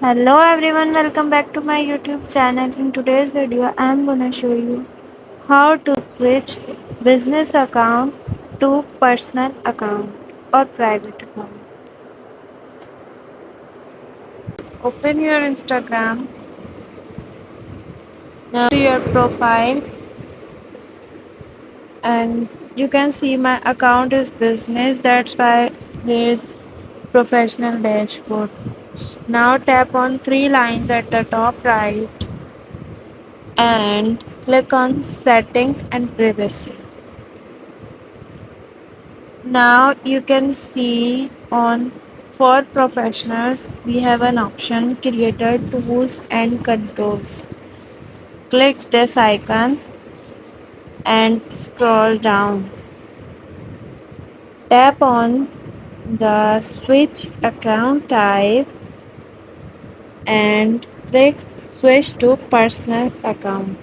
Hello everyone, welcome back to my YouTube channel. In today's video, I am gonna show you how to switch business account to personal account or private account. Open your Instagram, now to your profile, and you can see my account is business, that's why there's professional dashboard. Now tap on three lines at the top right and click on settings and privacy. Now you can see on for professionals we have an option creator tools and controls. Click this icon and scroll down. Tap on the switch account type and click switch to personal account.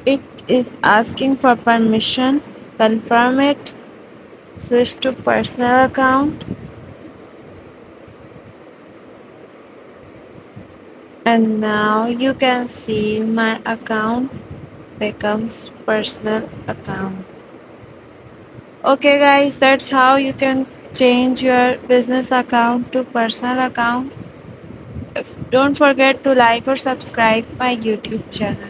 It is asking for permission. Confirm it. Switch to personal account. And now you can see my account becomes personal account. Okay guys, that's how you can change your business account to personal account. Don't forget to like or subscribe my YouTube channel.